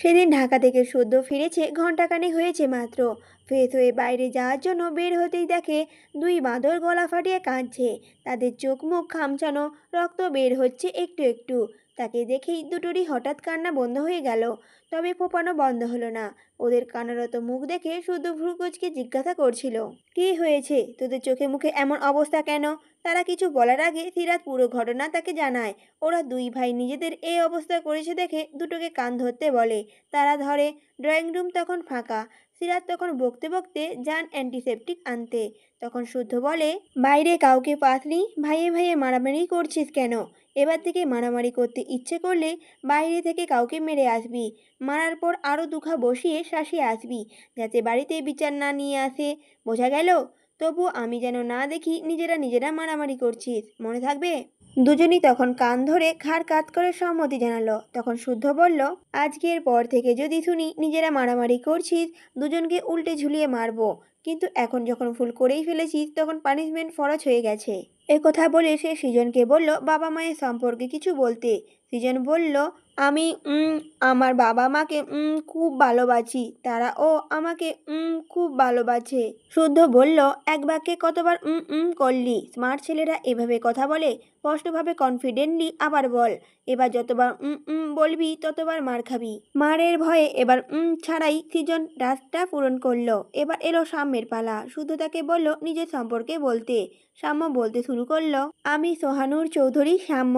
সেদিন ঢাকা থেকে সদ্য ফিরেছে, ঘন্টাখানেক হয়েছে মাত্র। ফ্রেশ হয়ে বাইরে যাওয়ার জন্য বের হতেই দেখে দুই বাঁদর গলা ফাটিয়ে কাঁদছে। তাদের চোখ মুখ খামচানো, রক্ত বের হচ্ছে একটু একটু। তাকে দেখেই দুটোরই হঠাৎ কান্না বন্ধ হয়ে গেল। তবে ফোপানো বন্ধ হলো না। ওদের কান্নারত মুখ দেখে শুধু ভ্রুকুচকে জিজ্ঞাসা করছিল, কী হয়েছে তোদের, চোখে মুখে এমন অবস্থা কেন? তারা কিছু বলার আগে সিরাত পুরো ঘটনা তাকে জানায়। ওরা দুই ভাই নিজেদের এই অবস্থা করেছে দেখে দুটোকে কান ধরতে বলে। তারা ধরে। ড্রয়িং রুম তখন ফাঁকা। সিরাত তখন বকতে বকতে যান অ্যান্টিসেপটিক আনতে। তখন শুদ্ধ বলে, বাইরে কাউকে পাসনি, ভাইয়ে ভাইয়ে মারামারি করছিস কেন? এবার থেকে মারামারি করতে ইচ্ছে করলে বাইরে থেকে কাউকে মেরে আসবি। মারার পর আরও দুখা বসিয়ে শাসিয়ে আসবি, যাতে বাড়িতে বিচার না নিয়ে আসে। বোঝা গেল? তবু আমি যেন না দেখি নিজেরা নিজেরা মারামারি করছিস, মনে থাকবে? দুজনই তখন কান ধরে ঘাড় কাত করে সম্মতি জানালো। তখন শুদ্ধ বলল, আজকের পর থেকে যদি শুনি নিজেরা মারামারি করছিস, দুজনকে উল্টে ঝুলিয়ে মারবো। কিন্তু এখন যখন ভুল করেই ফেলেছিস, তখন পানিশমেন্ট ফরজ হয়ে গেছে। এ কথা বলে সে সৃজনকে বলল বাবা মায়ের সম্পর্কে কিছু বলতে। সৃজন বলল, আমি আমার বাবা মাকে খুব ভালোবাসি, তারাও আমাকে খুব ভালোবাসে। শুদ্ধ বলল, এক বাক্যে কতবার করলি? স্মার্ট ছেলেরা এভাবে কথা বলে? স্পষ্টভাবে কনফিডেন্টলি আবার বল। এবার যতবার বলবি ততবার মার খাবি। মারের ভয়ে এবার ছাড়াই সৃজন রাস্তা পূরণ করলো। এবার এলো সাম্যের পালা। শুদ্ধ তাকে বলল নিজের সম্পর্কে বলতে। সাম্য বলতে শুরু করলো, আমি সোহানুর চৌধুরী সাম্য।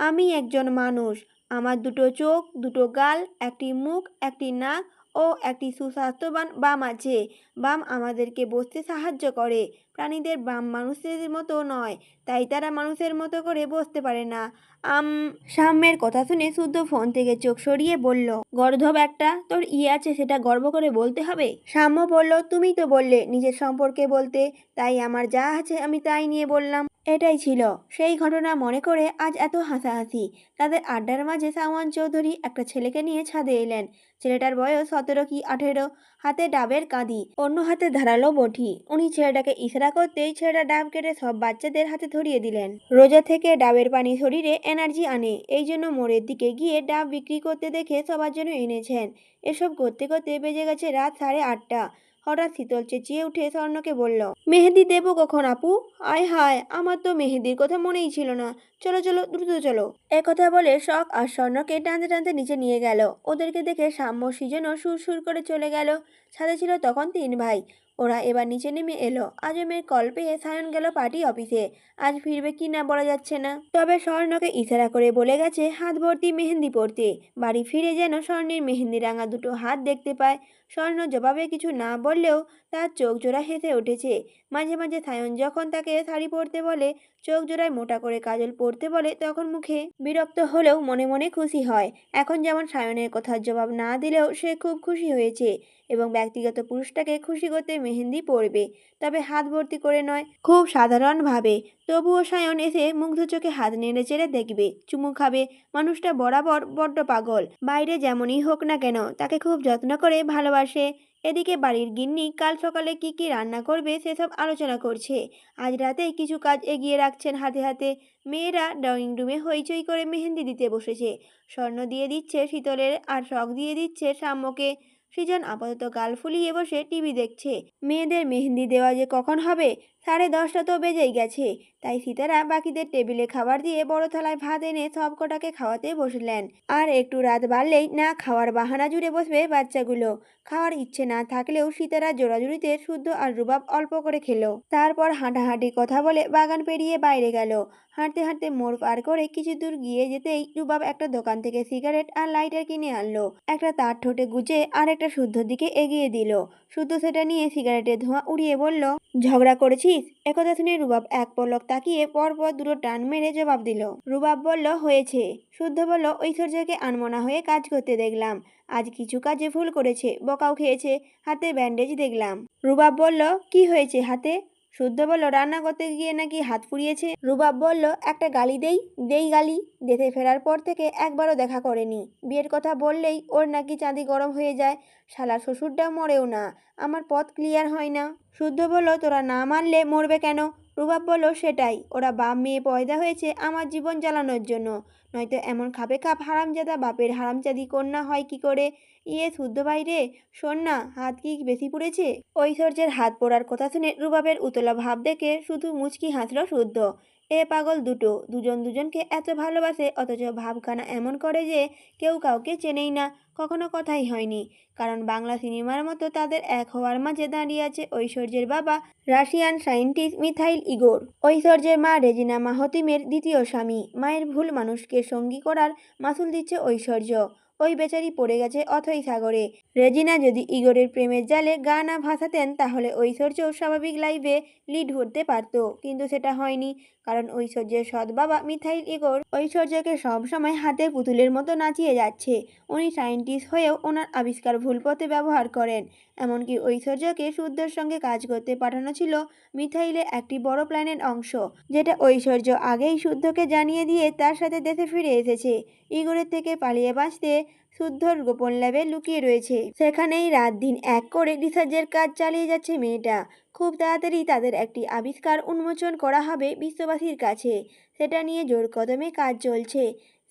আমি একজন মানুষ। আমার দুটো চোখ, দুটো গাল, একটি মুখ, একটি নাক ও একটি সুস্বাস্থ্যবান বাম আছে। বাম আমাদেরকে বসতে সাহায্য করে। প্রাণীদের বাম মানুষের মতো নয়, তাই তারা মানুষের মতো করে বসতে পারে না। আম সাম্যের কথা শুনে শুদ্ধ ফোন থেকে চোখ সরিয়ে বলল, গর্ধব একটা, তোর আছে সেটা গর্ব করে বলতে হবে? সাম্য বলল, তুমিই তো বললে নিজের সম্পর্কে বলতে, তাই আমার যা আছে আমি তাই নিয়ে বললাম। এটাই ছিল সেই ঘটনা মনে করে আজ এত হাসাহাসি। তাদের আড্ডার মাঝে সাওয়ান চৌধুরী একটা ছেলেকে নিয়ে ছাদে এলেন। ছেলেটার বয়স 17 কি 18। হাতে ডাবের কাঁদি, অন্য হাতে ধারালো বটি। উনি ছেলেটাকে ইশারা করতেই ছেলেটা ডাব কেটে সব বাচ্চাদের হাতে ধরিয়ে দিলেন। রোজা থেকে ডাবের পানি শরীরে এনার্জি আনে, এই জন্য মোড়ের দিকে গিয়ে ডাব বিক্রি করতে দেখে সবার জন্য এনেছেন। এসব করতে করতে বেজে গেছে রাত 8:30। হঠাৎ শীতল চেঁচিয়ে উঠে স্বর্ণকে বলল, মেহেদি দেবো কখন আপু? আয় হায়, আমার তো মেহেদির কথা মনেই ছিল না। চলো চলো, দ্রুত চলো। একথা বলে শখ আর স্বর্ণকে টানতে টানতে নিচে নিয়ে গেল। ওদেরকে দেখে সাম্য সৃজনও সুর সুর করে চলে গেল। ছাদে ছিল তখন 3 ভাই। ওরা এবার নিচে নেমে এলো। আজমের কল পেয়ে সায়ন গেল পার্টি অফিসে। আজ ফিরবে কি না বলা যাচ্ছে না, তবে স্বর্ণকে ইশারা করে বলে গেছে হাত ভর্তি মেহেন্দি পরতে। বাড়ি ফিরে যেন স্বর্ণের মেহেন্দি রাঙা দুটো হাত দেখতে পায়। স্বর্ণ জবাবে কিছু না বললেও তার চোখ জোড়া হেসে উঠেছে। মাঝে মাঝে সায়ন যখন তাকে শাড়ি পরতে বলে, চোখ জোড়ায় মোটা করে কাজল পরতে বলে, তখন মুখে বিরক্ত হলেও মনে মনে খুশি হয়। এখন যেমন সায়নের কথার জবাব না দিলেও সে খুব খুশি হয়েছে এবং ব্যক্তিগত পুরুষটাকে খুশি করতে মেহেন্দি পরবে, তবে হাত ভর্তি করে নয়, খুব সাধারণভাবে। তবুও সায়ন এসে মুগ্ধ চোখে হাত নেড়ে চেড়ে দেখবে, চুমু খাবে। মানুষটা বরাবর বড্ড পাগল। বাইরে যেমনই হোক না কেন তাকে খুব যত্ন করে ভালোবাসে। এদিকে বাড়ির গিন্নি কাল সকালে কি কি রান্না করবে সেসব আলোচনা করছে। আজ রাতেই কিছু কাজ এগিয়ে রাখছেন হাতে হাতে। মেয়েরা ড্রয়িং রুমে হইচই করে মেহেন্দি দিতে বসেছে। স্বর্ণ দিয়ে দিচ্ছে শীতলের আর শখ দিয়ে দিচ্ছে সাম্যকে। সৃজন আপাতত গাল ফুলিয়ে বসে টিভি দেখছে। মেয়েদের মেহেন্দি দেওয়া যে কখন হবে? 10:30 তো বেজেই গেছে। তাই সীতারা বাকিদের টেবিলে খাবার দিয়ে বড় থালায় ভাত এনে সব কটাকে খাওয়াতে বসলেন। আর একটু রাত বাড়লেই না খাওয়ার বাহানা জুড়ে বসবে বাচ্চাগুলো। খাওয়ার ইচ্ছে না থাকলেও সীতারা জোড়াজুড়িতে শুদ্ধ আর রুবাব অল্প করে খেলো। তারপর হাঁটাহাঁটি কথা বলে বাগান পেরিয়ে বাইরে গেল। হাঁটতে হাঁটতে মোড় পার করে কিছু দূর গিয়ে যেতেই রুবাব একটা দোকান থেকে সিগারেট আর লাইটার কিনে আনলো। একটা তার ঠোঁটে গুজে আর একটা শুদ্ধর দিকে এগিয়ে দিল। শুদ্ধ সেটা নিয়ে সিগারেটের ধোঁয়া উড়িয়ে বলল, ঝগড়া করেছিস? একথা শুনে রুবাব এক পলক তাকিয়ে পরপর দুটো টান মেরে জবাব দিল। রুবাব বলল, হয়েছে। শুদ্ধ বলল, ঐশ্বর্যকে আনমনা হয়ে কাজ করতে দেখলাম। আজ কিছু কাজে ভুল করেছে, বকাও খেয়েছে। হাতে ব্যান্ডেজ দেখলাম। রুবাব বলল, কি হয়েছে হাতে? শুদ্ধ বলল, রান্না করতে গিয়ে নাকি হাত পুড়িয়েছে। রুবাব বলল, একটা গালি দেই গালি। দেশে ফেরার পর থেকে একবারও দেখা করেনি। বিয়ের কথা বললেই ওর নাকি চাঁদি গরম হয়ে যায়। শালা শ্বশুরটা মরেও না, আমার পথ ক্লিয়ার হয় না। শুদ্ধ বলল, তোরা না মানলে মরবে কেন? রুবাব বলল, সেটাই, ওরা বাপ মেয়ে পয়দা হয়েছে আমার জীবন জ্বালানোর জন্য, নয়তো এমন খাপে খাপ হারামজাদা বাপের হারামজাদি কন্যা হয় কি করে। ইয়ে শুদ্ধ ভাই রে, শোন না, হাত কি বেশি পুড়েছে? ঐশ্বর্যের হাত পোড়ার কথা শুনে রুবাবের উতলা ভাব দেখে শুধু মুচকি হাসল শুদ্ধ। এ পাগল দুটো, দুজন দুজনকে এত ভালোবাসে অথচ ভাবখানা এমন করে যে কেউ কাউকে চেনেই না, কখনো কথাই হয়নি। কারণ বাংলা সিনেমার মতো তাদের এক হওয়ার মাঝে দাঁড়িয়ে আছে ঐশ্বর্যের বাবা রাশিয়ান সায়েন্টিস্ট মিথাইল ইগোর, ঐশ্বর্যের মা রেজিনা মাহতিমের দ্বিতীয় স্বামী। মায়ের ভুল মানুষকে সঙ্গী করার মাসুল দিচ্ছে ঐশ্বর্য। ওই বেচারি পড়ে গেছে অথই সাগরে। রেজিনা যদি ইগোরের প্রেমের জালে গা না ভাসাতেন তাহলে ঐশ্বর্য স্বাভাবিক লাইফে লিড করতে পারত, কিন্তু সেটা হয়নি। কারণ ঐশ্বর্যের সৎ বাবা মিথাইল ইগোর ঐশ্বর্যকে সবসময় হাতের পুতুলের মতো নাচিয়ে যাচ্ছে। উনি সায়েন্টিস্ট হয়েও ওনার আবিষ্কার ভুল পথে ব্যবহার করেন। এমনকি ঐশ্বর্যকে শুদ্ধর সঙ্গে কাজ করতে পাঠানো ছিল মিথাইলের একটি বড় প্ল্যানের অংশ, যেটা ঐশ্বর্য আগেই শুদ্ধকে জানিয়ে দিয়ে তার সাথে দেশে ফিরে এসেছে। ইগোরের থেকে পালিয়ে বাঁচতে শুদ্ধর গোপন ল্যাবে লুকিয়ে রয়েছে। সেখানেই রাত দিন এক করে রিসার্চের কাজ চালিয়ে যাচ্ছে মেয়েটা। খুব তাড়াতাড়ি তাদের একটি আবিষ্কার উন্মোচন করা হবে বিশ্ববাসীর কাছে। সেটা নিয়ে জোর কদমে কাজ চলছে।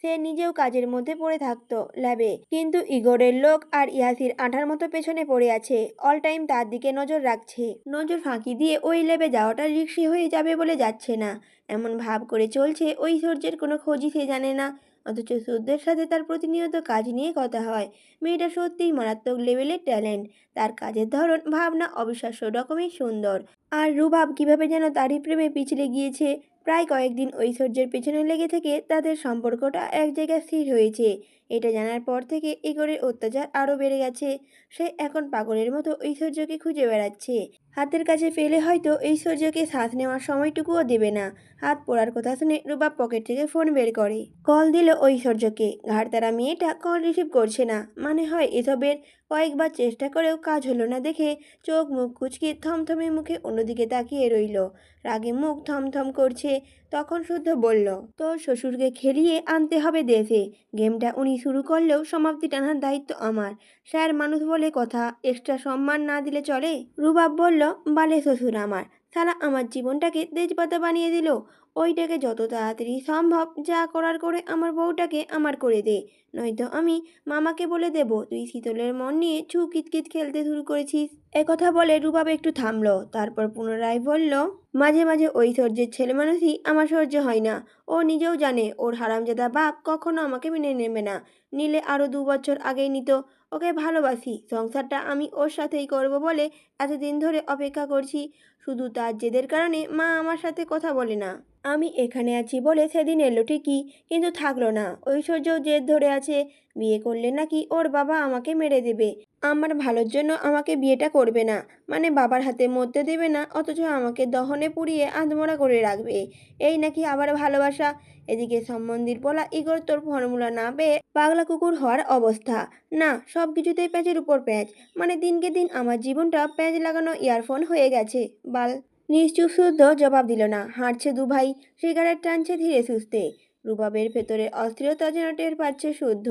সে নিজেও কাজের মধ্যে পড়ে থাকতো ল্যাবে, কিন্তু ইগোরের লোক আর ইয়াসির আঠার মতো পেছনে পড়ে আছে, অল টাইম তার দিকে নজর রাখছে। নজর ফাঁকি দিয়ে ওই ল্যাবে যাওয়াটা রিস্কি হয়ে যাবে বলে যাচ্ছে না, এমন ভাব করে চলছে। ঐশ্বর্যের কোনো খোঁজই সে জানে না, অথচ শুদ্ধের সাথে তার প্রতিনিয়ত কাজ নিয়ে কথা হয়। মেয়েটা সত্যিই মারাত্মক লেভেলের ট্যালেন্ট। তার কাজের ধরন, ভাবনা অবিশ্বাস্য রকমের সুন্দর। আর রুবাব কিভাবে যেন তারই প্রেমে পিছলে গিয়েছে। প্রায় কয়েকদিন ঐশ্বর্যের পেছনে লেগে থেকে তাদের সম্পর্কটা এক জায়গায় স্থির হয়েছে। এটা জানার পর থেকে ইগোরের অত্যাচার আরও বেড়ে গেছে। সে এখন পাগলের মতো ঐশ্বর্যকে খুঁজে বেড়াচ্ছে। হাতের কাছে পেলে হয়তো ঐশ্বর্যকে শ্বাস নেওয়ার সময়টুকুও দেবে না। হাত পোড়ার কথা শুনে রুবাব পকেট থেকে ফোন বের করে কল দিল ঐশ্বর্যকে। ঘাড়তারা মেয়েটা কল রিসিভ করছে না। মানে হয় এসবের। কয়েকবার চেষ্টা করেও কাজ হলো না দেখে চোখ মুখ কুঁচকে থমথমে মুখে অন্যদিকে তাকিয়ে রইল। রাগে মুখ থমথম করছে। তখন শুদ্ধ বলল, তোর শ্বশুরকে খেলিয়ে আনতে হবে দেশে। গেমটা উনি শুরু করলেও সমাপ্তি টানার দায়িত্ব আমার। স্যার মানুষ বলে কথা, এক্সট্রা সম্মান না দিলে চলে? রুবাব বলল, বালে শ্বশুর আমার, সারা আমার জীবনটাকে তেজপাতা বানিয়ে দিল। ওইটাকে যত তাড়াতাড়ি সম্ভব যা করার করে আমার বউটাকে আমার করে দে, নয়তো আমি মামাকে বলে দেব তুই শীতলের মন নিয়ে ছু কিতকিত খেলতে শুরু করেছিস। একথা বলে রুবাব একটু থামলো, তারপর পুনরায় বলল, মাঝে মাঝে ঐশ্বর্যের ছেলে মানুষই আমার সহ্য হয় না। ও নিজেও জানে ওর হারামজাদা বাপ কখনো আমাকে মেনে নেবে না। নিলে আরও 2 বছর আগেই নিত। ওকে ভালোবাসি, সংসারটা আমি ওর সাথেই করব বলে এতদিন ধরে অপেক্ষা করছি। শুধু তার জেদের কারণে মা আমার সাথে কথা বলে না। আমি এখানে আছি বলে সেদিন এলো ঠিকই, কিন্তু থাকলো না। ঐশ্বর্যও জেদ ধরে আছে, বিয়ে করলে নাকি ওর বাবা আমাকে মেরে দেবে। আমার ভালোর জন্য আমাকে বিয়েটা করবে না, মানে বাবার হাতে মরতে দেবে না, অথচ আমাকে দহনে পুড়িয়ে আধমরা করে রাখবে। এই নাকি আবার ভালোবাসা? এদিকে সম্বন্ধীর বলা ইগোর তোর ফর্মুলা না পেয়ে পাগলা কুকুর হওয়ার অবস্থা। না, সব কিছুতেই প্যাঁচের উপর প্যাঁচ। মানে দিনকে দিন আমার জীবনটা প্যাঁচ লাগানো ইয়ারফোন হয়ে গেছে বাল। নিশ্চুপ শুদ্ধ জবাব দিল না। হাঁটছে দুভাই, সিগারেট টানছে ধীরে সুস্থে। রুবাবের ভেতরে অস্থিরতা যেন টের পাচ্ছে শুদ্ধ।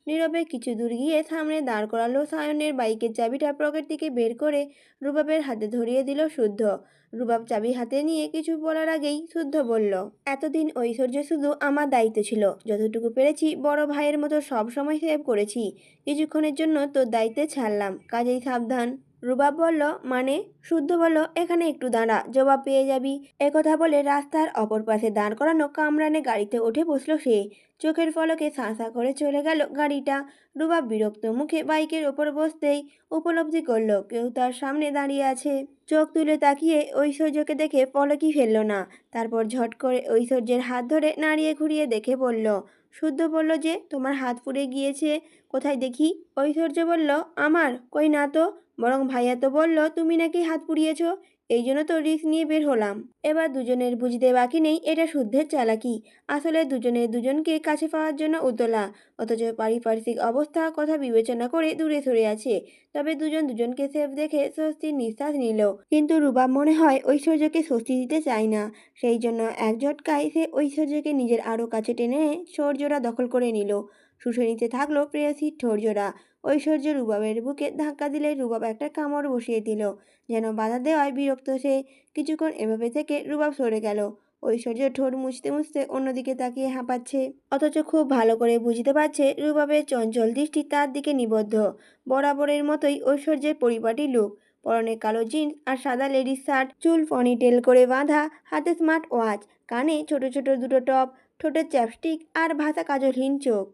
নীরবে কিছু দূর গিয়ে সামনে দাঁড় করালো সায়নের বাইকের চাবিটা পকেট থেকে বের করে রুবাবের হাতে ধরিয়ে দিল শুদ্ধ। রুবাব চাবি হাতে নিয়ে কিছু বলার আগেই শুদ্ধ বলল, এতদিন ঐশ্বর্য শুধু আমার দায়িত্ব ছিল। যতটুকু পেরেছি বড় ভাইয়ের মতো সব সময় সেভ করেছি। কিছুক্ষণের জন্য তোর দায়িত্বে ছাড়লাম, কাজেই সাবধান। রুবাব বলল, মানে? শুদ্ধ বলল, এখানে একটু দাঁড়া, জবাব পেয়ে যাবি। একথা বলে রাস্তার অপর পাশে দাঁড় করানো কামরানে গাড়িতে উঠে বসল সে। চোখের পলকে সাঁ করে চলে গেল গাড়িটা। রুবাব বিরক্ত মুখে বাইকের ওপর বসতেই উপলব্ধি করল কেউ তার সামনে দাঁড়িয়ে আছে। চোখ তুলে তাকিয়ে ঐশ্বর্যকে দেখে পলকই ফেলল না। তারপর ঝট করে ঐশ্বর্যের হাত ধরে নাড়িয়ে ঘুরিয়ে দেখে বলল, শুদ্ধ বলল যে তোমার হাত পুড়ে গিয়েছে, কোথায় দেখি? ঐশ্বর্য বলল, আমার কই না তো, বরং ভাইয়া তো বলল তুমি নাকি হাত পুড়িয়েছ, এই জন্য তো রিস্ক নিয়ে বের হলাম। এবার দুজনের বুঝতে বাকি নেই এটা শুদ্ধের চালাকি। আসলে দুজনে দুজনকে কাছে পাওয়ার জন্য উতলা, অথচ পারিপার্শ্বিক অবস্থা কথা বিবেচনা করে দূরে সরে আছে। তবে দুজন দুজনকে সেফ দেখে স্বস্তির নিঃশ্বাস নিল। কিন্তু রুবাব মনে হয় ঐশ্বর্যকে স্বস্তি দিতে চায় না। সেই জন্য এক ঝটকায় সে ঐশ্বর্যকে নিজের আরও কাছে টেনে ঠোঁটজোড়া দখল করে নিল। শুষে নিতে থাকলো প্রেয়সীর ঠোঁটজোড়া। ঐশ্বর্য রুবাবের বুকে ধাক্কা দিলে রুবাব একটা কামড় বসিয়ে দিল। যেন বাধা দেওয়ায় বিরক্ত সে। কিছুক্ষণ এভাবে থেকে রুবাব সরে গেল। ঐশ্বর্য ঠোঁট মুছতে মুছতে অন্যদিকে তাকিয়ে হাঁপাচ্ছে, অথচ খুব ভালো করে বুঝতে পারছে রুবাবের চঞ্চল দৃষ্টি তার দিকে নিবদ্ধ। বরাবরের মতোই ঐশ্বর্যের পরিপাটি লুক, পরনে কালো জিন্স আর সাদা লেডিস শার্ট, চুল পনিটেল করে বাঁধা, হাতে স্মার্ট ওয়াচ, কানে ছোট ছোট দুটো টপ, ঠোঁটে চ্যাপস্টিক আর ভাসা কাজলহীন চোখ।